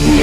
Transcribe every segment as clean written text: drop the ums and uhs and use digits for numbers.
Hello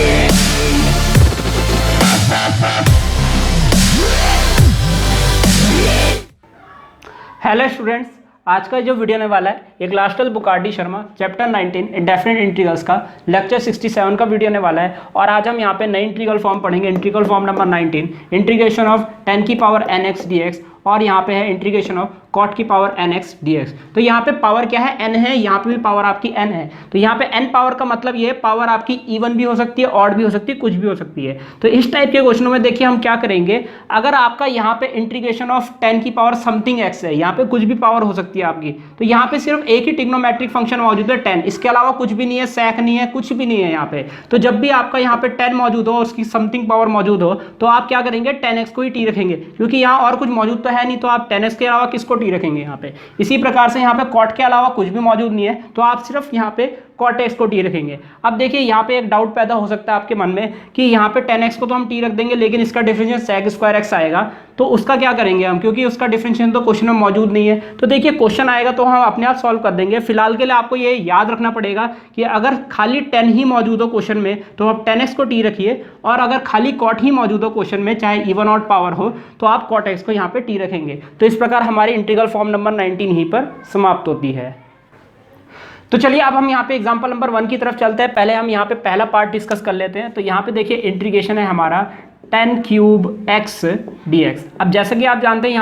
students, आज का जो वीडियो आने वाला है एक लास्टल बुकारडी शर्मा चैप्टर 19 इंडेफिनिट इंटीग्रल्स का लेक्चर 67 का वीडियो आने वाला है। और आज हम यहाँ पे नई इंटीग्रल फॉर्म पढ़ेंगे, integral form number 19, integration of 10 की पावर nx dx, और यहाँ पे है इंटीग्रेशन ऑफ cot की पावर nx dx। तो यहाँ पे पावर क्या है, n है, यहाँ पे भी पावर आपकी n है। तो यहाँ पे n पावर का मतलब ये पावर आपकी इवन भी हो सकती है, ऑड भी हो सकती है, कुछ भी हो सकती है। तो इस टाइप के क्वेश्चनों में देखिए हम क्या करेंगे, अगर आपका यहाँ पे इंटीग्रेशन ऑफ 10 की पावर समथिंग x है, यहाँ पे कुछ भी पावर हो सकती है आपकी, तो यहाँ पे सिर्फ एक ही ट्रिग्नोमेट्रिक फंक्शन मौजूद है 10, इसके अलावा कुछ भी नहीं है, sec नहीं है, कुछ भी नहीं है यहाँ पे। तो जब भी आपका यहाँ पे 10 मौजूद हो और उसकी समथिंग पावर मौजूद हो तो आप क्या करेंगे, 10x को ही t रखेंगे, क्योंकि यहाँ और कुछ मौजूद तो है नहीं, तो आप 10x के अलावा किसको t रखेंगे यहाँ पे। इसी प्रकार से यहाँ पे cot के अलावा कुछ भी मौजूद नहीं है, तो आप सिर्फ यहाँ पे cot x को t रखेंगे। अब देखिए यहाँ पे एक डाउट पैदा हो सकता है आपके मन में कि यहाँ पे 10x को तो हम t रख देंगे, लेकिन इसका डिफरेंशियल sec स्क्वायर x आएगा, तो उसका क्या करेंगे हम, क्योंकि उसका डिफरेंशियल तो क्वेश्चन में मौजूद नहीं है। तो देखिए क्वेश्चन आएगा तो हम अपने आप सॉल्व कर देंगे। फिलहाल के लिए आपको ये याद रखना पड़ेगा कि अगर खाली 10 ही मौजूद हो क्वेश्चन में तो आप 10x को t रखिए, और अगर खाली cot ही मौजूद हो क्वेश्चन में, चाहे इवन ऑड पावर हो, तो आप cot x को यहाँ पे t रखेंगे। तो इस प्रकार हमारी इंटीग्रल फॉर्म नंबर 19 ही पर समाप्त होती है। तो चलिए अब हम यहाँ पे एग्जांपल नंबर 1 की तरफ चलते हैं। पहले हम यहाँ पे पहला पार्ट डिस्कस कर लेते हैं। तो यहाँ पे देखिए इंटीग्रेशन है हमारा 10 क्यूब x dx। अब जैसा कि आप जानते हैं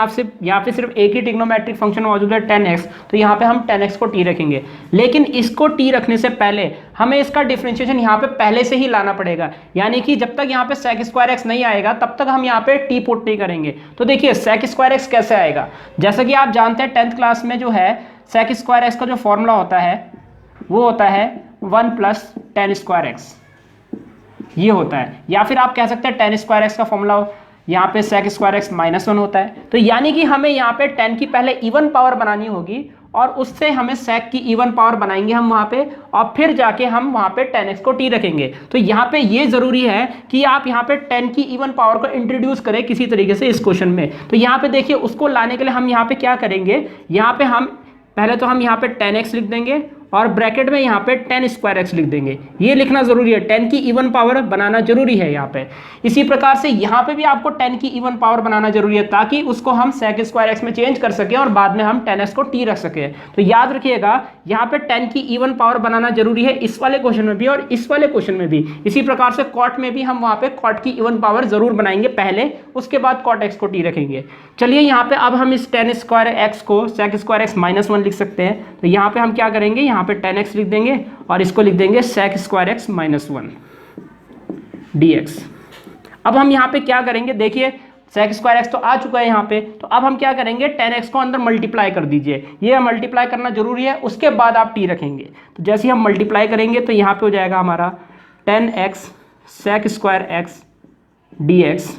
यहाँ पे सिर्फ एक ही ट्रिग्नोमेट्रिक फंक्शन मौजूद है 10x, तो यहाँ पे हम 10x को t रखेंगे। लेकिन इसको t रखने से पहले हमें इसका डिफरेंशिएशन यहाँ पे पहले से ही लाना पड़ेगा, यानी कि जब तक यहाँ पे sec स्क्वायर x नहीं आएगा तब तक हम यहाँ पे t पुट नहीं करेंगे। तो देखिए sec स्क्वायर x कैसे आएगा, जैसा कि आप जानते हैं 10th क्लास में जो है sec स्क्वायर x का जो फॉर्मूला होता है वो होता है 1 + tan स्क्वायर x, ये होता है। या फिर आप कह सकते हैं tan स्क्वायर x का फॉर्मूला यहाँ पे sec स्क्वायर x -1 होता है। तो यानी कि हमें यहाँ पे 10 की पहले इवन पावर बनानी होगी, और उससे हमें sec की इवन पावर बनाएंगे हम वहाँ पे, और फिर जाके हम वहाँ पे 10x को t रखेंगे। तो यहाँ पे ये ज़रूरी है कि आप यहाँ पे 10 की इवन पावर को इंट्रोड्यूस करें किसी तरीके से इस क्वेश्चन में। तो यहाँ पे देखिए उसको लाने के लिए हम यहाँ पे क्या करेंगे, यहाँ पे हम पहले तो हम यहाँ पे 10x लिख देंगे और ब्रैकेट में यहाँ पे 10 स्क्वायर x लिख देंगे। ये लिखना जरूरी है, 10 की इवन पावर बनाना जरूरी है यहाँ पे। इसी प्रकार से यहाँ पे भी आपको 10 की इवन पावर बनाना जरूरी है, ताकि उसको हम sec स्क्वायर x में चेंज कर सकें और बाद में हम 10x को t रख सकें। तो याद रखिएगा यहाँ पे 10 की इवन पावर बनाना जरूरी है, इस वाले क्वेश्चन में भी और इस वाले क्वेश्चन में भी। इसी प्रकार से cot में भी हम वहाँ पे cot की इवन पावर जरूर बनाएंगे पहले, उसके बाद cot x को t रखेंगे। चलिए यहाँ पे अब हम इस 10 स्क्वायर x को sec स्क्वायर x -1 लिख सकते हैं। तो यहाँ पे हम क्या करेंगे, यहाँ पे 10x लिख देंगे और इसको लिख देंगे sec स्क्वायर x -1 dx। अब हम यहाँ पे क्या करेंगे, देखिए sec स्क्वायर x तो आ चुका है यहाँ पे, तो अब हम क्या करेंगे, 10x को अंदर मल्टीप्लाई कर दीजिए। ये मल्टीप्लाई करना जरूरी है, उसके बाद आप t रखेंगे। तो जैसे ही हम मल्टीप्लाई करेंगे तो यहाँ पे हो जाएगा हमारा 10x sec square x dx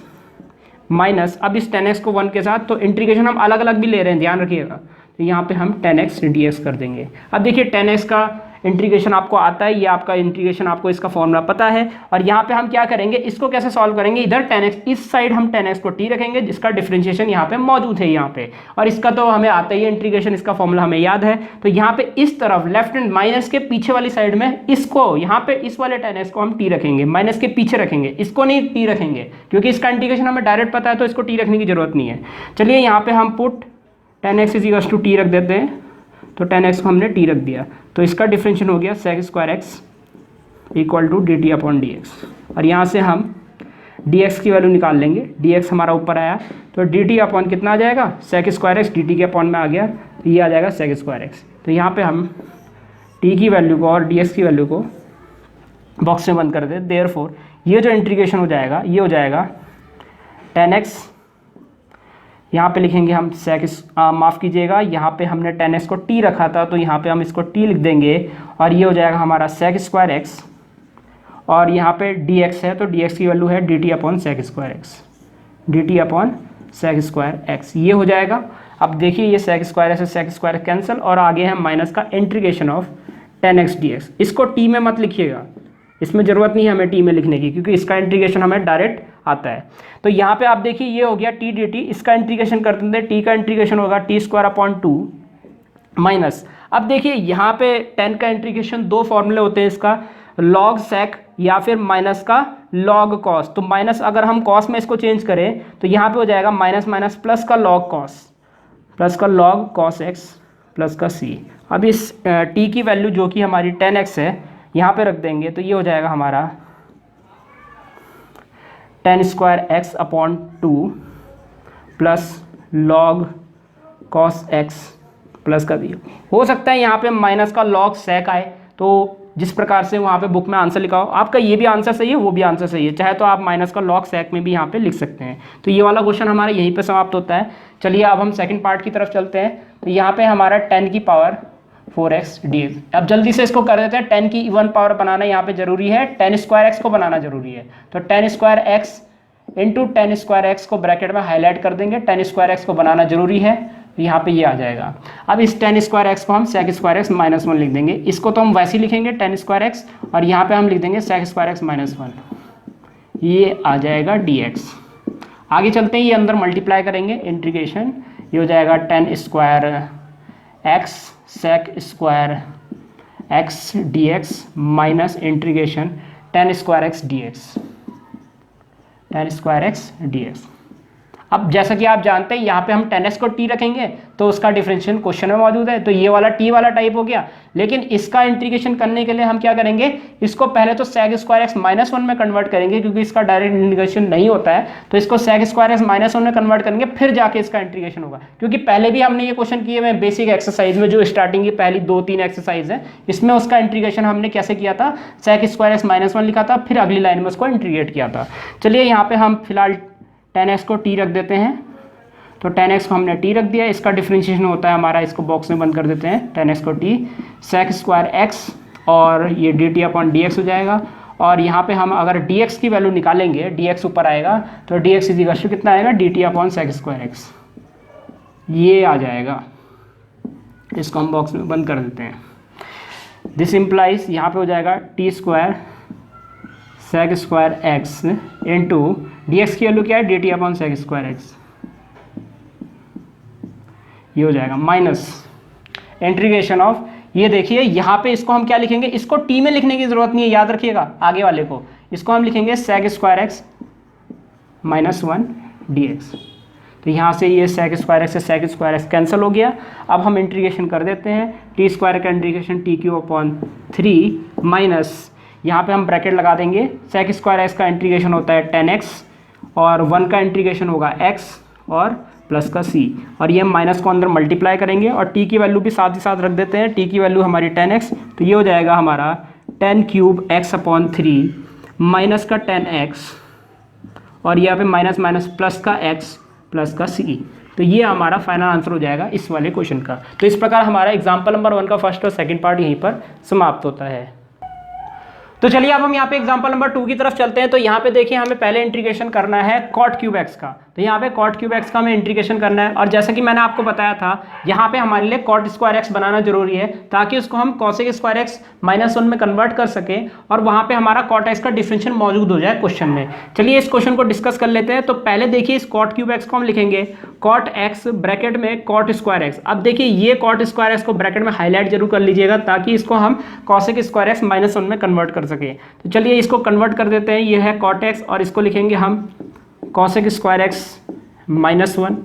minus, अब इस 10x को 1 के साथ, तो इंटीग्रेशन हम अलग अलग भी ले रहे हैं, ध्यान रखिएगा। तो यहाँ पे हम 10x dx कर देंगे। अब देखिए 10x का इंटीग्रेशन आपको आता है, ये आपका इंटीग्रेशन आपको इसका फॉर्मूला पता है। और यहाँ पे हम क्या करेंगे, इसको कैसे सॉल्व करेंगे, इधर 10x, इस साइड हम 10x को t रखेंगे, जिसका डिफरेंशिएशन यहाँ पे मौजूद है यहाँ पे, और इसका तो हमें आता ही है इंटीग्रेशन, इसका फॉर्मूला हमें याद है। तो यहाँ पे इस तरफ लेफ्ट हैंड माइनस के पीछे वाली साइड में इसको, यहाँ पे इस वाले 10x को हम t रखेंगे, माइनस के पीछे रखेंगे, इसको नहीं t रखेंगे, क्योंकि इसका इंटीग्रेशन हमें डायरेक्ट पता है, तो इसको t रखने की जरूरत नहीं है। चलिए यहाँ पे हम पुट 10x = t रख देते हैं। तो 10x को हमने t रख दिया, तो इसका डिफरेंशियल हो गया sec स्क्वायर x = dt/dx। और यहाँ से हम dx की वैल्यू निकाल लेंगे, dx हमारा ऊपर आया, तो dt/ कितना आ जाएगा, sec स्क्वायर x dt के अपॉन में आ गया, तो ये आ जाएगा sec स्क्वायर x। तो यहाँ पे हम t की वैल्यू को और dx की वैल्यू को बॉक्स में बंद कर दे। देयरफॉर ये जो इंटीग्रेशन हो जाएगा, ये हो जाएगा 10x, यहाँ पे लिखेंगे हम माफ़ कीजिएगा, यहाँ पे हमने 10x को t रखा था, तो यहाँ पे हम इसको t लिख देंगे, और ये हो जाएगा हमारा sec स्क्वायर x, और यहाँ पे dx है, तो dx की वैल्यू है dt/sec square x, dt/sec square x, ये हो जाएगा। अब देखिए ये sec स्क्वायर से sec स्क्वायर कैंसिल, और आगे है माइनस का इंटीग्रेशन ऑफ 10x dx। इसको t में मत लिखिएगा, इसमें ज़रूरत नहीं है हमें t में लिखने की, क्योंकि इसका इंटीग्रेशन हमें डायरेक्ट आता है। तो यहाँ पे आप देखिए ये हो गया t dt, इसका इंटीग्रेशन करते हैं, t का इंटीग्रेशन होगा t² माइनस। अब देखिए यहाँ पे 10 का इंटीग्रेशन, दो फॉर्मूले होते हैं इसका, log sec या फिर माइनस का लॉग कॉस। तो माइनस अगर हम कॉस में इसको चेंज करें तो यहाँ पे हो जाएगा माइनस माइनस प्लस का लॉग कॉस, प्लस का लॉग कॉस एक्स प्लस का सी। अब इस टी की वैल्यू जो कि हमारी 10x है यहाँ पे रख देंगे तो ये हो जाएगा हमारा 10² x/2 plus log cos x plus का बी। हो सकता है यहाँ पे माइनस का लॉग सेक आए, तो जिस प्रकार से वहाँ पे बुक में आंसर लिखा हो, आपका ये भी आंसर सही है, वो भी आंसर सही है, चाहे तो आप माइनस का लॉग सेक में भी यहाँ पे लिख सकते हैं। तो ये वाला क्वेश्चन हमारा यहीं पे समाप्त होता है। चलिए अब हम सेकंड पार्ट की तरफ चलते हैं। तो यहाँ पे हमारा 10⁴x dx। अब जल्दी से इसको कर देते हैं। 10 की इवन पावर बनाना यहाँ पे जरूरी है, 10² x को बनाना जरूरी है। तो 10² x इंटू 10² x को ब्रैकेट में हाईलाइट कर देंगे, 10² x को बनाना जरूरी है, तो यहाँ पे ये आ जाएगा। अब इस 10² x को हम sec² x -1 लिख देंगे। इसको तो हम वैसे ही लिखेंगे 10² x, और यहाँ पे हम लिख देंगे sec² x -1, ये आ जाएगा dx। आगे चलते हैं, ये अंदर मल्टीप्लाई करेंगे, इंटीग्रेशन, ये हो जाएगा 10² x sec² x dx minus integration 10² x dx, 10² x dx। अब जैसा कि आप जानते हैं यहाँ पे हम 10x को t रखेंगे तो उसका डिफरेंशिएशन क्वेश्चन में मौजूद है, तो ये वाला t वाला टाइप हो गया। लेकिन इसका इंटीग्रेशन करने के लिए हम क्या करेंगे, इसको पहले तो sec² x -1 में कन्वर्ट करेंगे, क्योंकि इसका डायरेक्ट इंटीग्रेशन नहीं होता है। तो इसको sec² x -1 में कन्वर्ट करेंगे, फिर जाके इसका इंटीग्रेशन होगा। क्योंकि पहले भी हमने ये क्वेश्चन किए हुए बेसिक एक्सरसाइज में, जो स्टार्टिंग की पहली 2-3 एक्सरसाइज है, इसमें उसका इंटीग्रेशन हमने कैसे किया था, sec² x -1 लिखा था, फिर अगली लाइन में उसको इंटीग्रेट किया था। चलिए यहाँ पे हम फिलहाल 10x को t रख देते हैं। तो 10x को हमने t रख दिया, इसका डिफरेंशिएशन होता है हमारा, इसको बॉक्स में बंद कर देते हैं, 10x को t sec² x और ये dt/dx हो जाएगा। और यहाँ पे हम अगर dx की वैल्यू निकालेंगे, dx ऊपर आएगा, तो dx इक्वल टू कितना आएगा, dt/sec² x, ये आ जाएगा। इसको हम बॉक्स में बंद कर देते हैं। दिस इम्प्लाइज यहाँ पे हो जाएगा t² sec² x into dx की वैल्यू क्या है, dt/sec² x, ये हो जाएगा माइनस इंटीग्रेशन ऑफ, ये देखिए यहाँ पे इसको हम क्या लिखेंगे, इसको t में लिखने की जरूरत नहीं है, याद रखिएगा आगे वाले को, इसको हम लिखेंगे sec² x -1 dx। तो यहाँ से ये sec² x से sec² x कैंसिल हो गया। अब हम इंटीग्रेशन कर देते हैं, t² का इंटीग्रेशन t³ माइनस, यहाँ पे हम ब्रैकेट लगा देंगे, sec² x का इंटीग्रेशन होता है 10x और 1 का इंटीग्रेशन होगा x और प्लस का c, और ये माइनस को अंदर मल्टीप्लाई करेंगे और t की वैल्यू भी साथ ही साथ रख देते हैं, t की वैल्यू हमारी 10x, तो ये हो जाएगा हमारा 10³ x/3 माइनस का 10x और यहाँ पे माइनस माइनस प्लस का x प्लस का c। तो ये हमारा फाइनल आंसर हो जाएगा इस वाले क्वेश्चन का। तो इस प्रकार हमारा एग्जाम्पल नंबर 1 का फर्स्ट और सेकंड पार्ट यहीं पर समाप्त होता है। तो चलिए अब हम यहाँ पे एग्जांपल नंबर 2 की तरफ चलते हैं। तो यहाँ पे देखिए हमें पहले इंटीग्रेशन करना है cot³ x का। तो यहाँ पे cot³ x का हमें इंटीग्रेशन करना है, और जैसा कि मैंने आपको बताया था यहाँ पे हमारे लिए cot² x बनाना जरूरी है, ताकि उसको हम cosec² x -1 में कन्वर्ट कर सकें और वहाँ पे हमारा cot x का डिफरेंशियल मौजूद हो जाए क्वेश्चन में। चलिए इस क्वेश्चन को डिस्कस कर लेते हैं। तो पहले देखिए इस cot³ x को हम लिखेंगे cot x ब्रैकेट में cot² x। अब देखिए ये cot² x को ब्रैकेट में हाईलाइट जरूर कर लीजिएगा, ताकि इसको हम cosec² x -1 में कन्वर्ट कर सके। तो चलिए इसको कन्वर्ट कर देते हैं, ये है cot x और इसको लिखेंगे हम cosec² x -1,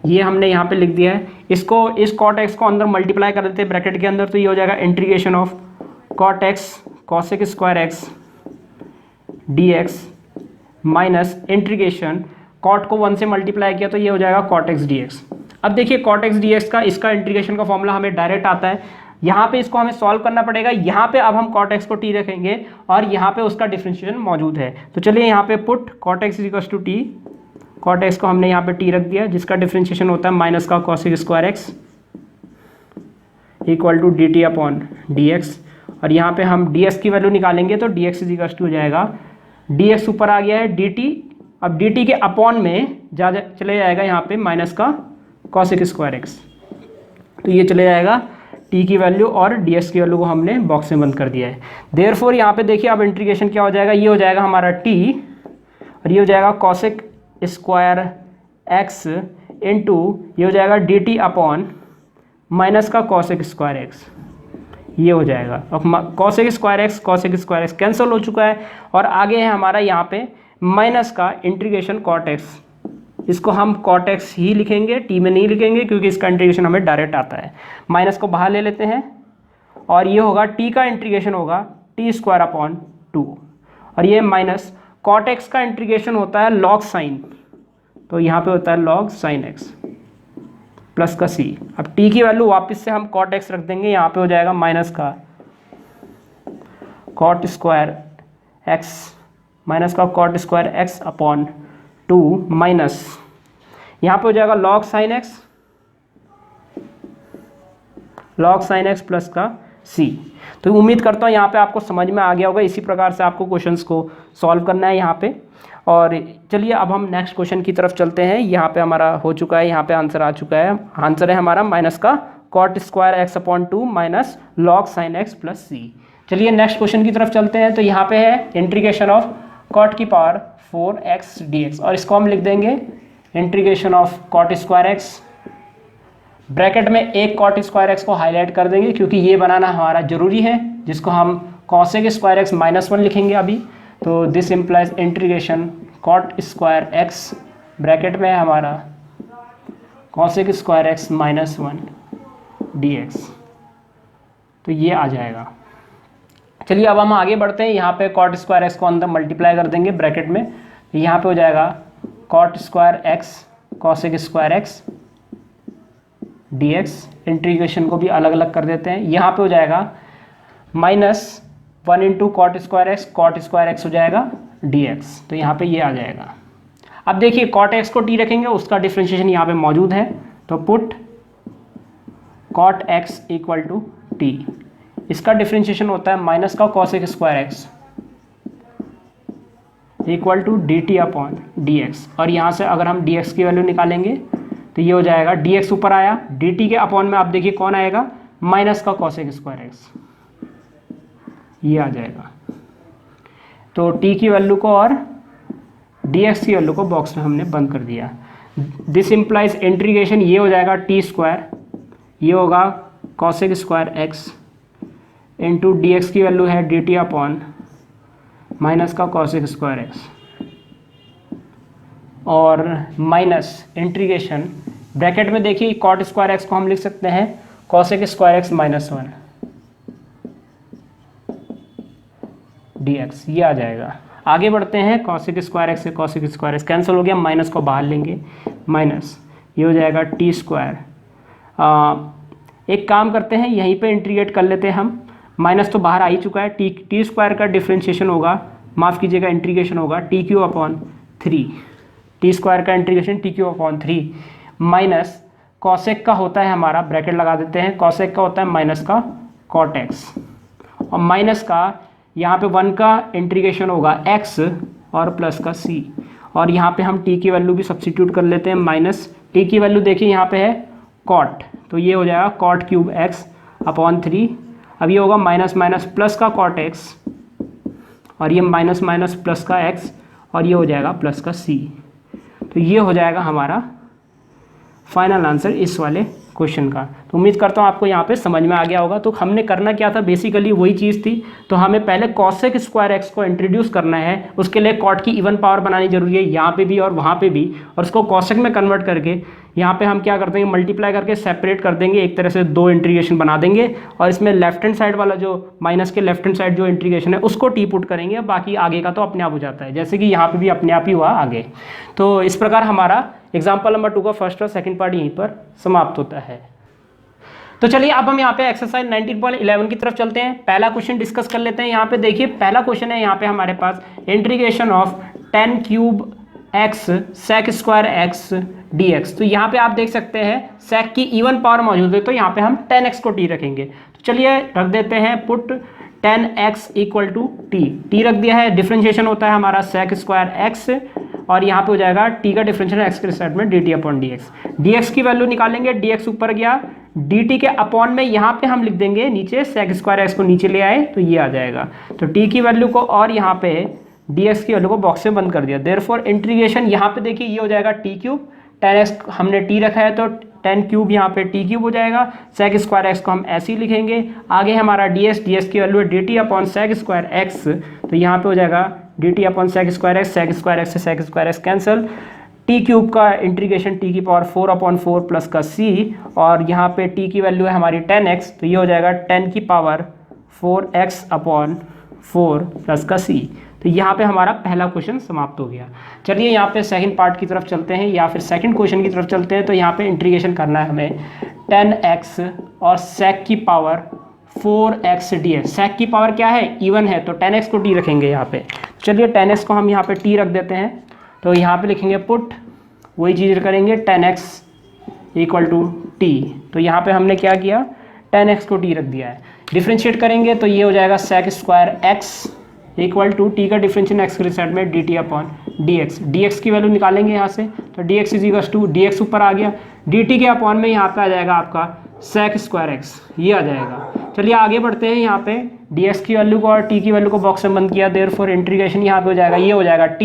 ये हमने यहाँ पे लिख दिया है। इसको इस cot x को अंदर मल्टीप्लाई कर देते हैं ब्रैकेट के अंदर, तो ये हो जाएगा integration of cot x cosec² x dx minus integration cot को 1 से मल्टीप्लाई किया तो ये हो जाएगा cot x dx। अब देखिए cot x dx का इसका इंटीग्रेशन का फॉर्मूला हमें डायरेक्ट आता है, यहाँ पे इसको हमें सॉल्व करना पड़ेगा। यहाँ पे अब हम cot x को t रखेंगे और यहाँ पे उसका डिफरेंशिएशन मौजूद है। तो चलिए यहाँ पे put cot x = t, cot x को हमने यहाँ पे t रख दिया, जिसका डिफरेंशिएशन होता है माइनस का cosec² x = dt/dx। और यहाँ पे हम dx की वैल्यू निकालेंगे तो dx = हो जाएगा, dx ऊपर आ गया है dt, अब dt के अपॉन में चले जाएगा यहाँ पे माइनस का cosec² x, तो ये चले जाएगा t की वैल्यू और dx की वैल्यू को हमने बॉक्स में बंद कर दिया है। देयरफॉर यहाँ पे देखिए अब इंटीग्रेशन क्या हो जाएगा, ये हो जाएगा हमारा t और ये हो जाएगा cosec² x इंटू ये हो जाएगा dt अपॉन माइनस का cosec² x, ये हो जाएगा। अब कॉसेक स्क्वायर एक्स कैंसिल हो चुका है और आगे है हमारा यहाँ पे माइनस का इंटीग्रेशन कॉट एक्स। इसको हम कॉट एक्स ही लिखेंगे, टी में नहीं लिखेंगे क्योंकि इसका इंटीग्रेशन हमें डायरेक्ट आता है। माइनस को बाहर ले लेते हैं और ये होगा टी का इंटीग्रेशन होगा टी स्क्वायर अपॉन 2 और ये माइनस कॉट एक्स का इंटीग्रेशन होता है लॉग साइन, तो यहाँ पे होता है लॉग साइन एक्स प्लस का सी। अब टी की वैल्यू वापस से हम कॉट एक्स रख देंगे, यहाँ पे हो जाएगा माइनस का कॉट स्क्वायर एक्स माइनस का cot square x upon 2 minus यहाँ पे हो जाएगा लॉग साइन एक्स प्लस का सी। तो उम्मीद करता हूँ यहाँ पे आपको समझ में आ गया होगा। इसी प्रकार से आपको क्वेश्चंस को सॉल्व करना है यहाँ पे। और चलिए अब हम नेक्स्ट क्वेश्चन की तरफ चलते हैं। यहाँ पे हमारा हो चुका है, यहाँ पे आंसर आ चुका है। आंसर है हमारा माइनस का cot square x upon 2 minus log sine x plus c. चलिए नेक्स्ट क्वेश्चन की तरफ चलते हैं। तो यहाँ पे है इंटीग्रेशन ऑफ कॉट की पावर 4x dx और इसको हम लिख देंगे integration of cot square x, bracket में एक कॉट स्क्वायर एक्स को हाईलाइट कर देंगे क्योंकि ये बनाना हमारा जरूरी है, जिसको हम कॉसेक स्क्वायर एक्स -1 लिखेंगे अभी। तो this implies integration cot square x, bracket में है हमारा कॉसेक स्क्वायर एक्स -1 dx, तो ये आ जाएगा। चलिए अब हम आगे बढ़ते हैं। यहाँ पे कॉट स्क्वायर एक्स को अंदर मल्टीप्लाई कर देंगे ब्रैकेट में, तो यहाँ पे हो जाएगा cot square x cosec square x dx। Integration को भी अलग अलग कर देते हैं। यहाँ पे हो जाएगा -1 इंटू कॉट स्क्वायर एक्स हो जाएगा dx, तो यहाँ पे ये आ जाएगा। अब देखिए कॉट एक्स को t रखेंगे, उसका डिफ्रेंशिएशन यहाँ पे मौजूद है, तो put cot x equal to t. इसका डिफ्रेंशिएशन होता है माइनस का cosec square x equal to d t upon d x. और यहाँ से अगर हम dx की वैल्यू निकालेंगे तो ये हो जाएगा dx ऊपर आया, dt के अपॉन में आप देखिए कौन आएगा, माइनस का कॉसेक स्क्वायर एक्स, ये आ जाएगा। तो t की वैल्यू को और dx की वैल्यू को बॉक्स में हमने बंद कर दिया। दिस इम्प्लाइज इंटीग्रेशन ये हो जाएगा टी स्क्वायर, ये होगा cosec square x into D x की वैल्यू है डी टी अपॉन माइनस का कॉसेक स्क्वायर एक्स और माइनस इंटीग्रेशन ब्रैकेट में देखिए कॉट स्क्वायर एक्स को हम लिख सकते हैं कॉसेक स्क्वायर एक्स -1 dx, ये आ जाएगा। आगे बढ़ते हैं, कॉसेक स्क्वायर एक्स से कॉसेक स्क्वायर एक्स कैंसिल हो गया, माइनस को बाहर लेंगे, माइनस ये हो जाएगा टी स्क्वायर। एक काम करते हैं, यहीं पे इंटीग्रेट कर लेते हैं हम, माइनस तो बाहर आ ही चुका है। टी स्क्वायर का डिफ्रेंशिएशन होगा, माफ़ कीजिएगा इंटीग्रेशन होगा t cube upon 3, t square का integration t cube upon 3 minus cosec का होता है हमारा, ब्रैकेट लगा देते हैं, कॉसेक का होता है माइनस का कॉट एक्स और माइनस का यहाँ पे 1 का इंटीग्रेशन होगा x और प्लस का c और यहाँ पे हम t की वैल्यू भी सब्स्टिट्यूट कर लेते हैं। माइनस t की वैल्यू देखिए यहाँ पे है कॉट, तो ये हो जाएगा कॉट क्यूब x अपॉन 3। अब ये होगा माइनस माइनस प्लस का कॉट x और ये माइनस माइनस प्लस का x और ये हो जाएगा प्लस का c। तो ये हो जाएगा हमारा फाइनल आंसर इस वाले क्वेश्चन का। तो उम्मीद करता हूँ आपको यहाँ पे समझ में आ गया होगा। तो हमने करना क्या था, बेसिकली वही चीज़ थी। तो हमें पहले कॉसेक स्क्वायर एक्स को इंट्रोड्यूस करना है, उसके लिए कॉट की इवन पावर बनानी जरूरी है, यहाँ पे भी और वहाँ पे भी, और उसको कॉसेक में कन्वर्ट करके यहाँ पे हम क्या कर देंगे, मल्टीप्लाई करके सेपरेट कर देंगे, एक तरह से 2 इंटीग्रेशन बना देंगे और इसमें लेफ्ट हैंड साइड वाला जो माइनस के लेफ्ट हैंड साइड जो इंटीग्रेशन है उसको टी पुट करेंगे, बाकी आगे का तो अपने आप हो जाता है, जैसे कि यहाँ पे भी अपने आप ही हुआ आगे। तो इस प्रकार हमारा एग्जाम्पल नंबर 2 का फर्स्ट और सेकंड पार्ट यहीं पर समाप्त होता है। तो चलिए अब हम यहाँ पे एक्सरसाइज 19.11 की तरफ चलते हैं। पहला क्वेश्चन डिस्कस कर लेते हैं। यहाँ पे देखिए पहला क्वेश्चन है यहाँ पे हमारे पास integration of 10 cube x sec square x dx। तो यहाँ पे आप देख सकते हैं सेक की इवन पावर मौजूद है, तो यहाँ पे हम 10x को t रखेंगे। तो चलिए रख देते हैं put 10x equal to T रख दिया है। डिफ्रेंशिएशन होता है हमारा सेक स्क्वायर एक्स और यहाँ पे हो जाएगा t का डिफरेंशियल एक्स के रिस्पेक्ट में dt अपॉन dx की वैल्यू निकालेंगे, dx ऊपर गया, dt के अपॉन में यहाँ पे हम लिख देंगे नीचे सेक स्क्वायर एक्स को नीचे ले आए तो ये आ जाएगा। तो t की वैल्यू को और यहाँ पे dx की वैल्यू को बॉक्स में बंद कर दिया। देयरफॉर इंटीग्रेशन यहाँ पे देखिए ये हो जाएगा t क्यूब, 10x हमने t रखा है तो 10 क्यूब यहाँ पे t क्यूब हो जाएगा। सेक स्क्वायर एक्स को हम ऐसे ही लिखेंगे। आगे हमारा ds की वैल्यू है dt upon sec square x, तो यहाँ पे हो जाएगा dt upon sec square x से sec square x cancel. t cube का इंटीग्रेशन t की पावर 4 अपॉन 4 प्लस का c, और यहाँ पे t की वैल्यू है हमारी 10x, तो ये हो जाएगा 10 की पावर 4x अपॉन 4 प्लस का c। तो यहाँ पे हमारा पहला क्वेश्चन समाप्त हो गया। चलिए यहाँ पे सेकंड पार्ट की तरफ चलते हैं, या फिर सेकंड क्वेश्चन की तरफ चलते हैं। तो यहाँ पे इंटीग्रेशन करना है हमें 10x और सेक की पावर 4x dx। सेक की पावर क्या है, इवन है, तो 10x को t रखेंगे यहाँ पे। चलिए 10x को हम यहाँ पे t रख देते हैं, तो यहाँ पे लिखेंगे पुट, वही चीज़ करेंगे 10x इक्वल टू t। तो यहाँ पे हमने क्या किया, 10x को t रख दिया है। डिफ्रेंशिएट करेंगे तो ये हो जाएगा sec square x equal to t का डिफ्रेंशिएशन x के साइड में dt अपॉन dx। dx की वैल्यू निकालेंगे यहाँ से, तो dx is equal to dx ऊपर आ गया, dt के अपॉन में यहाँ पे आ जाएगा आपका सेक स्क्वायर x, ये आ जाएगा। चलिए आगे बढ़ते हैं। यहाँ पे dx की वैल्यू को और t की वैल्यू को बॉक्स में बंद किया, देयरफॉर इंटीग्रेशन यहाँ पे हो जाएगा, ये हो जाएगा t,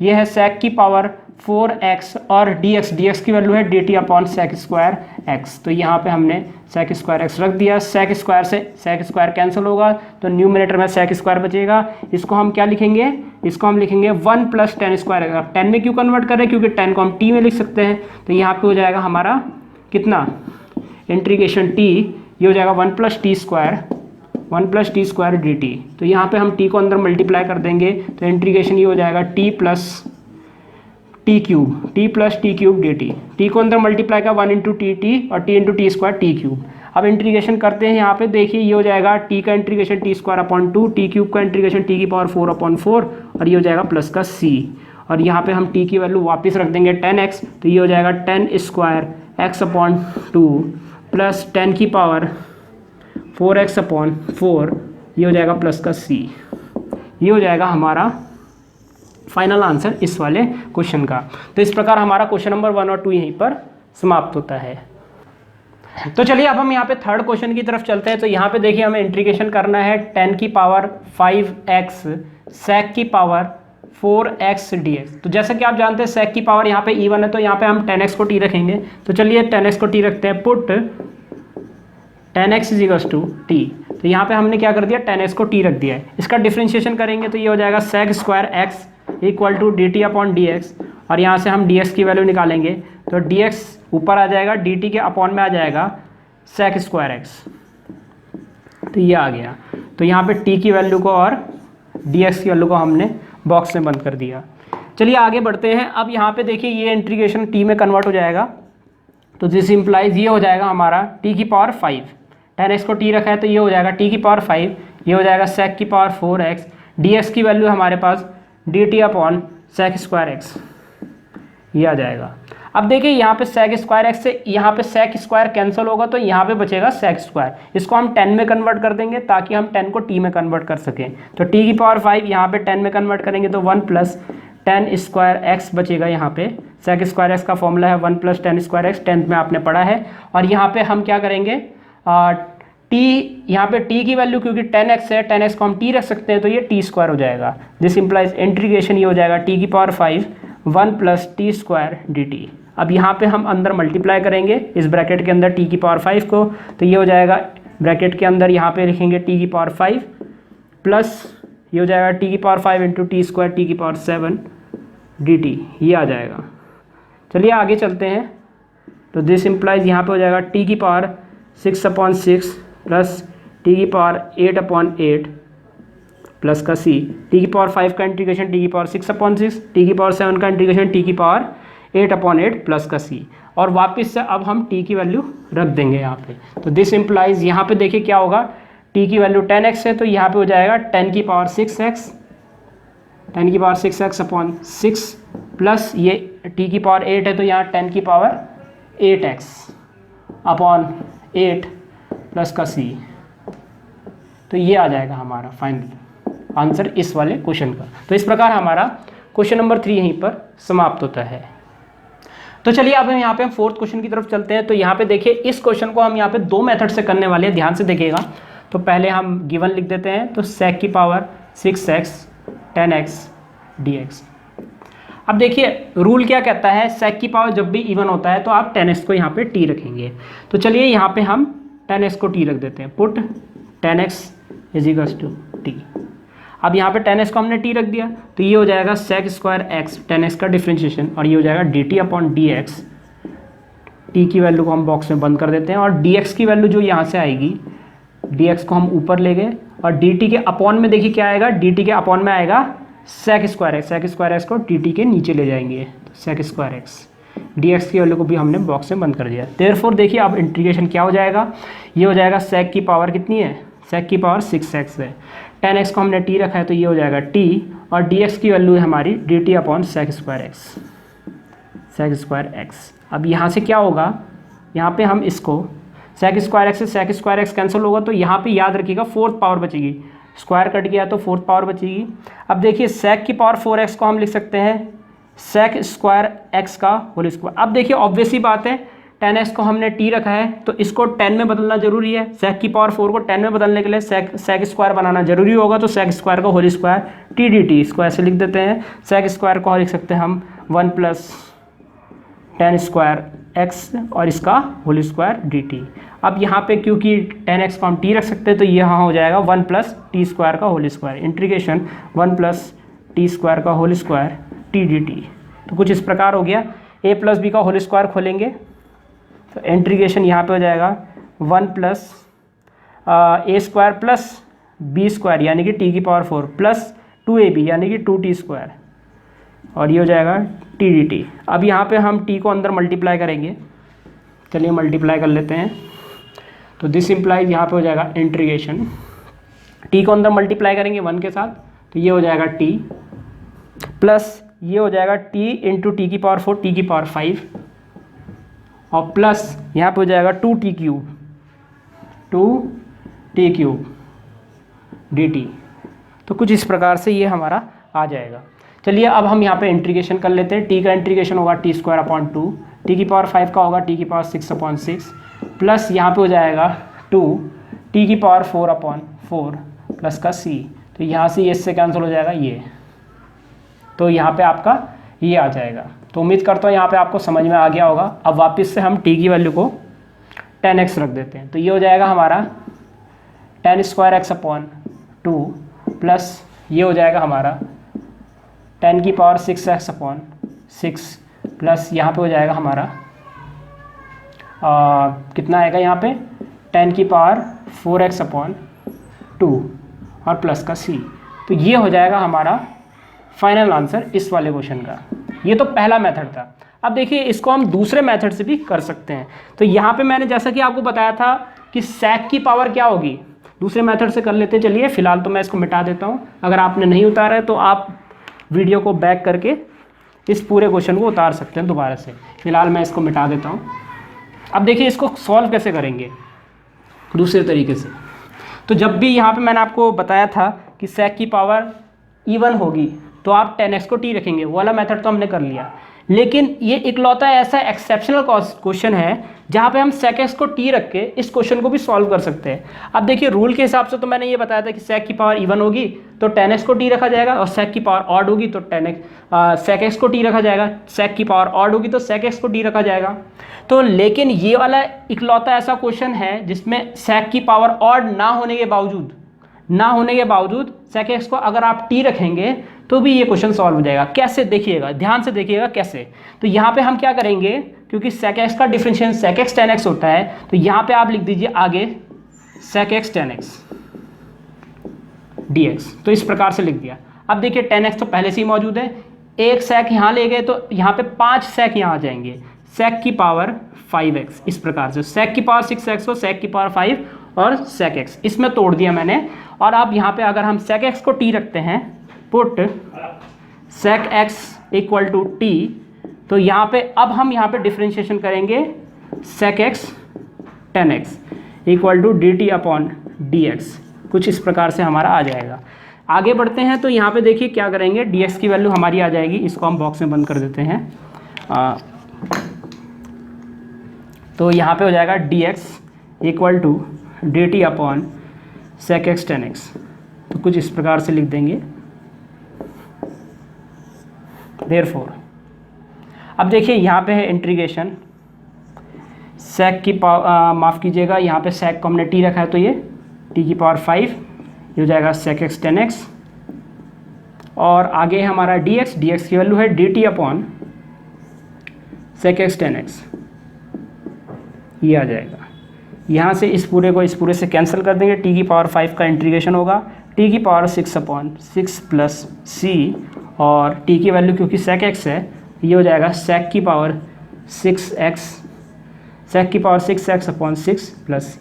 ये है सेक की पावर 4x और dx की वैल्यू है dt upon sec square x। तो यहाँ पे हमने सेक स्क्वायर x रख दिया। सेक स्क्वायर से सेक स्क्वायर कैंसिल होगा तो न्यूमरेटर में सेक स्क्वायर बचेगा। इसको हम क्या लिखेंगे, इसको हम लिखेंगे 1 प्लस 10 स्क्वायर। अब 10 में क्यों कन्वर्ट कर रहे हैं, क्योंकि 10 को हम t में लिख सकते हैं। तो यहाँ पे हो जाएगा हमारा कितना, इंटीग्रेशन t, ये हो जाएगा 1 प्लस टी स्क्वायर dt। तो यहाँ पे हम t को अंदर मल्टीप्लाई कर देंगे, तो इंटीग्रेशन ये हो जाएगा t plus T cube dt। t को अंदर मल्टीप्लाई का 1 इंटू टी और t into T square T cube. अब इंटीग्रेशन करते हैं, यहाँ पे देखिए ये हो जाएगा t का integration T square upon 2, T cube का इंटीग्रेशन t की पावर 4 अपॉन 4, और ये हो जाएगा प्लस का c। और यहाँ पे हम t की वैल्यू वापस रख देंगे 10x, तो ये हो जाएगा 10 स्क्वायर x अपॉन 2 प्लस 10 की पावर 4x अपॉन 4, ये हो जाएगा प्लस का c। ये हो जाएगा हमारा फाइनल आंसर इस वाले क्वेश्चन का। तो इस प्रकार हमारा क्वेश्चन नंबर 1 और 2 यहीं पर समाप्त होता है। तो चलिए अब हम यहाँ पे थर्ड क्वेश्चन की तरफ चलते हैं। तो यहाँ पे देखिए हमें इंटीग्रेशन करना है 10 की पावर 5x सेक की पावर 4x dx। तो जैसा कि आप जानते हैं सेक की पावर यहाँ पे इवन है, तो यहाँ पे हम 10x को t रखेंगे। तो चलिए 10x को t रखते हैं, put 10x is equal to t। तो यहाँ पे हमने क्या कर दिया, 10x को t रख दिया है। इसका डिफ्रेंशिएशन करेंगे तो ये हो जाएगा sec square x equal to dt upon dx, और यहाँ से हम dx की वैल्यू निकालेंगे तो dx ऊपर आ जाएगा, dt के अपॉन में आ जाएगा सेक स्क्वायर x, तो ये आ गया। तो यहाँ पे t की वैल्यू को और dx की वैल्यू को हमने बॉक्स में बंद कर दिया। चलिए आगे बढ़ते हैं। अब यहाँ पे देखिए ये इंटीग्रेशन t में कन्वर्ट हो जाएगा, तो दिस इम्प्लाइज ये हो जाएगा हमारा t की पावर 5, 10x को t रखा है तो ये हो जाएगा t की पावर 5, ये हो जाएगा सेक की पावर 4x, dx की वैल्यू हमारे पास dt upon sec square x, ये आ जाएगा। अब देखिए यहाँ पे सेक स्क्वायर x से यहाँ पे सेक स्क्वायर कैंसिल होगा, तो यहाँ पे बचेगा सेक स्क्वायर। इसको हम 10 में कन्वर्ट कर देंगे ताकि हम 10 को t में कन्वर्ट कर सकें। तो t की पावर 5 यहाँ पे 10 में कन्वर्ट करेंगे तो 1 प्लस 10 स्क्वायर x बचेगा। यहाँ पे सेक स्क्वायर x का फॉर्मूला है 1 प्लस 10 स्क्वायर x, 10th में आपने पढ़ा है। और यहाँ पे हम क्या करेंगे, t, यहाँ पे t की वैल्यू क्योंकि 10x है, 10x को हम t रख सकते हैं, तो ये t स्क्वायर हो जाएगा। दिस इम्प्लाइज इंटीग्रेशन ये हो जाएगा t की power 5 1 plus t square dt। अब यहाँ पे हम अंदर मल्टीप्लाई करेंगे इस ब्रैकेट के अंदर t की पावर 5 को, तो ये हो जाएगा ब्रैकेट के अंदर यहाँ पे लिखेंगे t की पावर 5 प्लस ये हो जाएगा t की power 5 into T square t की पावर 7 dt, ये आ जाएगा। चलिए आगे चलते हैं। तो दिस इम्प्लाइज यहाँ पे हो जाएगा t की पावर 6 अपॉन 6 प्लस t की पावर 8 अपॉन 8 प्लस का c, t की पावर 5 का इंटीग्रेशन t की पावर 6 अपॉन 6, t की पावर 7 का इंटीग्रेशन t की पावर 8 अपॉन 8 प्लस का c। और वापस से अब हम t की वैल्यू रख देंगे यहाँ पे। तो दिस इम्प्लाइज यहाँ पे देखिए क्या होगा, t की वैल्यू 10x है तो यहाँ पे हो जाएगा 10 की पावर 6x अपॉन 6 प्लस ये t की पावर 8 है तो यहाँ 10 की पावर 8x अपॉन 8 प्लस का c। तो ये आ जाएगा हमारा फाइनल आंसर इस वाले क्वेश्चन का। तो इस प्रकार हमारा क्वेश्चन नंबर 3 यहीं पर समाप्त होता है। तो चलिए अब हम यहाँ पे फोर्थ क्वेश्चन की तरफ चलते हैं। तो यहाँ पे देखिए इस क्वेश्चन को हम यहाँ पे 2 मेथड से करने वाले हैं, ध्यान से देखिएगा। तो पहले हम गिवन लिख देते हैं, तो सेक की पावर 6x 10x dx। अब देखिए रूल क्या कहता है, sec की पावर जब भी इवन होता है तो आप 10x को यहाँ पे t रखेंगे। तो चलिए यहाँ पे हम 10x को t रख देते हैं, put 10x is equals to t। अब यहाँ पे 10x को हमने t रख दिया तो ये हो जाएगा sec स्क्वायर x, 10x का डिफ्रेंशिएशन, और ये हो जाएगा dt अपॉन dx। t की वैल्यू को हम बॉक्स में बंद कर देते हैं, और dx की वैल्यू जो यहाँ से आएगी, dx को हम ऊपर ले गए, और dt के अपॉन में देखिए क्या आएगा, dt के अपॉन में आएगा sec स्क्वायर x को dt के नीचे ले जाएंगे, तो sec स्क्वायर x। dx की वैल्यू को भी हमने बॉक्स में बंद कर दिया। देयरफॉर देखिए अब इंटीग्रेशन क्या हो जाएगा, ये हो जाएगा sec की पावर कितनी है, sec की पावर 6x है, 10x को हमने t रखा है तो ये हो जाएगा t, और dx की वैल्यू है हमारी dt upon sec square x। अब यहाँ से क्या होगा, यहाँ पे हम इसको sec स्क्वायर x से sec स्क्वायर x कैंसिल होगा, तो यहाँ पे याद रखिएगा फोर्थ पावर बचेगी, स्क्वायर कट गया तो फोर्थ पावर बचेगी। अब देखिए sec की पावर 4x को हम लिख सकते हैं sec स्क्वायर x का होल स्क्वायर। अब देखिए ऑब्वियस ही बात है, 10x को हमने t रखा है तो इसको 10 में बदलना जरूरी है, sec की पावर 4 को 10 में बदलने के लिए sec स्क्वायर बनाना जरूरी होगा, तो sec स्क्वायर का होल स्क्वायर t dt, इसको ऐसे लिख देते हैं। sec स्क्वायर को लिख सकते हैं हम 1 प्लस 10 स्क्वायर x और इसका होल स्क्वायर dt। अब यहाँ पे क्योंकि 10x को हम t रख सकते हैं तो ये यहाँ हो जाएगा 1 प्लस टी स्क्वायर का whole square, integration 1 plus t square का होल स्क्वायर t dt। तो कुछ इस प्रकार हो गया, a प्लस बी का होल स्क्वायर खोलेंगे तो इंटीग्रेशन यहाँ पे हो जाएगा 1 plus a square plus b square यानी कि t की पावर 4 प्लस 2ab यानी कि 2t स्क्वायर, और ये हो जाएगा t dt। अब यहाँ पे हम t को अंदर मल्टीप्लाई करेंगे, चलिए मल्टीप्लाई कर लेते हैं, तो दिस इम्प्लाइज यहाँ पे हो जाएगा इंटीग्रेशन, t को अंदर मल्टीप्लाई करेंगे 1 के साथ तो ये हो जाएगा t, प्लस ये हो जाएगा t इंटू टी की पावर 4 t की पावर 5, और प्लस यहाँ पे हो जाएगा 2t क्यूब dt। तो कुछ इस प्रकार से ये हमारा आ जाएगा। चलिए अब हम यहाँ पे इंटीग्रेशन कर लेते हैं, t का इंटीग्रेशन होगा t स्क्वायर अपॉन 2, t की पावर 5 का होगा t की पावर 6 अपॉन 6, प्लस यहाँ पे हो जाएगा 2 t की पावर 4 अपॉन 4 प्लस का c, तो यहाँ से ये इससे कैंसिल हो जाएगा ये, तो यहाँ पे आपका ये आ जाएगा। तो उम्मीद करता हूँ यहाँ पे आपको समझ में आ गया होगा। अब वापस से हम t की वैल्यू को 10x रख देते हैं, तो ये हो जाएगा हमारा 10 स्क्वायर x अपॉन 2 प्लस ये हो जाएगा हमारा 10 की पावर 6x अपॉन 6 प्लस यहाँ पे हो जाएगा हमारा कितना आएगा यहाँ पे 10 की पावर 4x अपॉन 2 और प्लस का c। तो ये हो जाएगा हमारा फाइनल आंसर इस वाले क्वेश्चन का। ये तो पहला मेथड था। अब देखिए इसको हम दूसरे मेथड से भी कर सकते हैं। तो यहाँ पे मैंने जैसा कि आपको बताया था कि sec की पावर क्या होगी, दूसरे मेथड से कर लेते हैं। चलिए फिलहाल तो मैं इसको मिटा देता हूँ, अगर आपने नहीं उतारा है तो आप वीडियो को बैक करके इस पूरे क्वेश्चन को उतार सकते हैं दोबारा से। फिलहाल मैं इसको मिटा देता हूँ। अब देखिए इसको सॉल्व कैसे करेंगे दूसरे तरीके से। तो जब भी यहाँ पे मैंने आपको बताया था कि sec की पावर इवन होगी तो आप 10x को t रखेंगे, वो वाला मेथड तो हमने कर लिया। लेकिन ये इकलौता ऐसा एक्सेप्शनल क्वेश्चन है जहाँ पे हम sec x को t रख के इस क्वेश्चन को भी सॉल्व कर सकते हैं। अब देखिए रूल के हिसाब से तो मैंने ये बताया था कि sec की पावर इवन होगी तो 10x को t रखा जाएगा, और sec की पावर ऑड होगी तो sec x को t रखा जाएगा, sec की पावर ऑड होगी तो sec x को t रखा जाएगा। तो लेकिन ये वाला इकलौता ऐसा क्वेश्चन है जिसमें sec की पावर ऑड ना होने के बावजूद sec x को अगर आप t रखेंगे तो भी ये क्वेश्चन सॉल्व हो जाएगा। कैसे देखिएगा, ध्यान से देखिएगा कैसे। तो यहाँ पे हम क्या करेंगे, क्योंकि sec x का differential sec x tan x होता है, तो यहाँ पे आप लिख दीजिए आगे sec x tan x dx। तो इस प्रकार से लिख दिया। अब देखिए tan x तो पहले से ही मौजूद है, एक sec यहाँ ले गए तो यहाँ पे 5 sec यहाँ आ जाएंगे, sec की पावर 5x। इस प्रकार से sec की पावर 6x को sec की पावर 5 और sec x इसमें तोड़ दिया मैंने। और अब यहाँ पे अगर हम sec x को t रखते हैं, put sec x equal to t, तो यहाँ पे अब हम यहाँ पे डिफ्रेंशिएशन करेंगे sec x tan x equal to dt upon dx। कुछ इस प्रकार से हमारा आ जाएगा। आगे बढ़ते हैं तो यहाँ पे देखिए क्या करेंगे, dx की वैल्यू हमारी आ जाएगी, इसको हम बॉक्स में बंद कर देते हैं। तो यहाँ पे हो जाएगा dx equal to dt upon sec x tan x। तो कुछ इस प्रकार से लिख देंगे। देयरफॉर अब देखिए यहाँ पे है इंटीग्रेशन sec की पावर, माफ़ कीजिएगा, यहाँ पे sec को हमने t रखा है तो ये t की पावर 5 ये हो जाएगा sec x 10x, और आगे हमारा dx की वैल्यू है dt upon sec x 10x, ये आ जाएगा। यहाँ से इस पूरे से कैंसिल कर देंगे, t की पावर 5 का इंटीग्रेशन होगा t की पावर 6 अपॉन 6 प्लस c, और t की वैल्यू क्योंकि sec x है ये हो जाएगा sec की पावर 6x अपॉन 6 प्लस।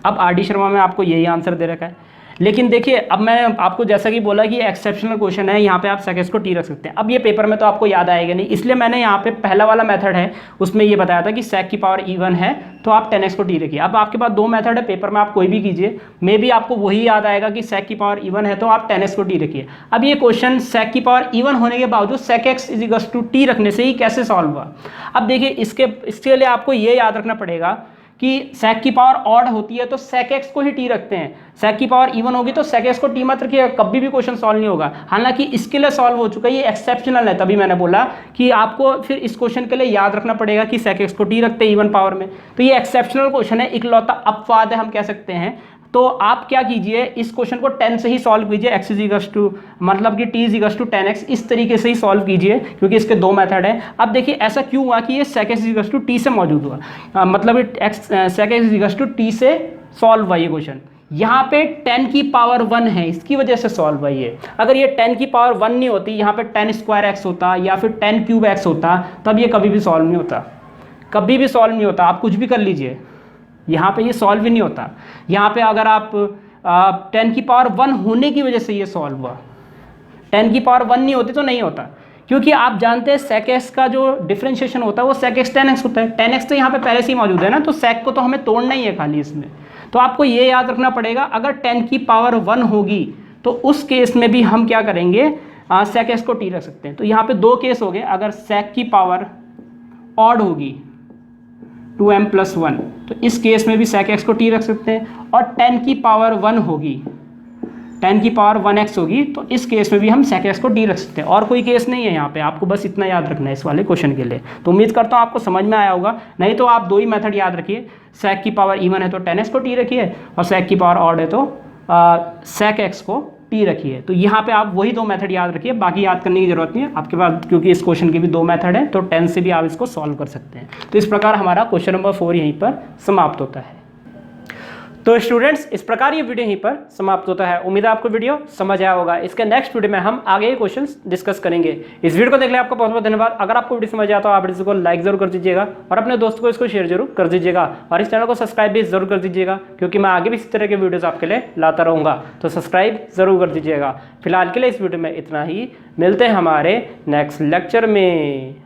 अब आर डी शर्मा में आपको यही आंसर दे रखा है, लेकिन देखिए अब मैंने आपको जैसा कि बोला कि एक्सेप्शनल क्वेश्चन है, यहाँ पे आप sec x को t रख सकते हैं। अब ये पेपर में तो आपको याद आएगा नहीं, इसलिए मैंने यहाँ पे पहला वाला मेथड है उसमें ये बताया था कि sec की पावर इवन है तो आप 10x को t रखिए। अब आपके पास दो मेथड है, पेपर में आप कोई भी कीजिए, मे भी आपको वही याद आएगा कि sec की पावर इवन है तो आप 10x को t रखिए। अब ये क्वेश्चन sec की पावर इवन होने के बावजूद sec x is equals to t रखने से ही कैसे सॉल्व हुआ। अब देखिए इसके लिए आपको ये याद रखना पड़ेगा कि sec की पावर ऑड होती है तो sec x को ही t रखते हैं, sec की पावर इवन होगी तो sec x को t मत रखिएगा, कभी भी क्वेश्चन सॉल्व नहीं होगा। हालांकि इसके लिए सॉल्व हो चुका है, ये एक्सेप्शनल है, तभी मैंने बोला कि आपको फिर इस क्वेश्चन के लिए याद रखना पड़ेगा कि sec x को t रखते हैं इवन पावर में। तो ये एक्सेप्शनल क्वेश्चन है, इकलौता अपवाद है हम कह सकते हैं। तो आप क्या कीजिए, इस क्वेश्चन को 10 से ही सॉल्व कीजिए, x इज इक्वल्स टू मतलब कि t is equals to 10x, इस तरीके से ही सॉल्व कीजिए क्योंकि इसके दो मेथड हैं। अब देखिए ऐसा क्यों हुआ कि ये sec x is equals to t से मौजूद हुआ, मतलब sec x is equals to t से सॉल्व हुआ ये क्वेश्चन। यहाँ पे 10 की पावर 1 है, इसकी वजह से सॉल्व हुआ ये। अगर ये 10 की पावर 1 नहीं होती, यहाँ पे 10 स्क्वायर x होता या फिर 10 क्यूब x होता, तब ये कभी भी सॉल्व नहीं होता, कभी भी सॉल्व नहीं होता। आप कुछ भी कर लीजिए, यहाँ पे ये सॉल्व ही नहीं होता। यहाँ पे अगर आप 10 की पावर 1 होने की वजह से ये सॉल्व हुआ, 10 की पावर 1 नहीं होती तो नहीं होता, क्योंकि आप जानते हैं sec x का जो डिफरेंशिएशन होता है वो sec x 10x होता है। 10x तो यहाँ पे पहले से ही मौजूद है ना, तो sec को तो हमें तोड़ना ही है खाली इसमें। तो आपको ये याद रखना पड़ेगा, अगर 10 की पावर 1 होगी तो उस केस में भी हम क्या करेंगे, sec x को t रख सकते हैं। तो यहाँ पे दो केस हो गए, अगर sec की पावर ऑड होगी 2m प्लस 1 तो इस केस में भी sec x को t रख सकते हैं, और 10 की पावर 1 होगी, 10 की पावर 1x होगी तो इस केस में भी हम sec x को t रख सकते हैं। और कोई केस नहीं है यहाँ पे, आपको बस इतना याद रखना है इस वाले क्वेश्चन के लिए। तो उम्मीद करता हूँ आपको समझ में आया होगा, नहीं तो आप दो ही मेथड याद रखिए, sec की पावर इवन है तो 10x को t रखिए, और sec की पावर ऑड है तो sec x को t रखिए। तो यहाँ पे आप वही दो मेथड याद रखिए, बाकी याद करने की जरूरत नहीं है आपके पास, क्योंकि इस क्वेश्चन के भी दो मेथड है तो 10 से भी आप इसको सॉल्व कर सकते हैं। तो इस प्रकार हमारा क्वेश्चन नंबर 4 यहीं पर समाप्त होता है। तो स्टूडेंट्स इस प्रकार ये वीडियो यहीं पर समाप्त होता है। उम्मीद है आपको वीडियो समझ आया होगा। इसके नेक्स्ट वीडियो में हम आगे के क्वेश्चंस डिस्कस करेंगे। इस वीडियो को देखने आपका बहुत बहुत धन्यवाद। अगर आपको वीडियो समझ आया तो आप इसको लाइक जरूर कर दीजिएगा और अपने दोस्तों को इसको शेयर जरूर कर दीजिएगा, और इस चैनल को सब्सक्राइब भी जरूर कर दीजिएगा, क्योंकि मैं आगे भी इसी तरह के वीडियोस आपके लिए लाता रहूँगा। तो सब्सक्राइब जरूर कर दीजिएगा। फिलहाल के लिए इस वीडियो में इतना ही, मिलते हैं हमारे नेक्स्ट लेक्चर में।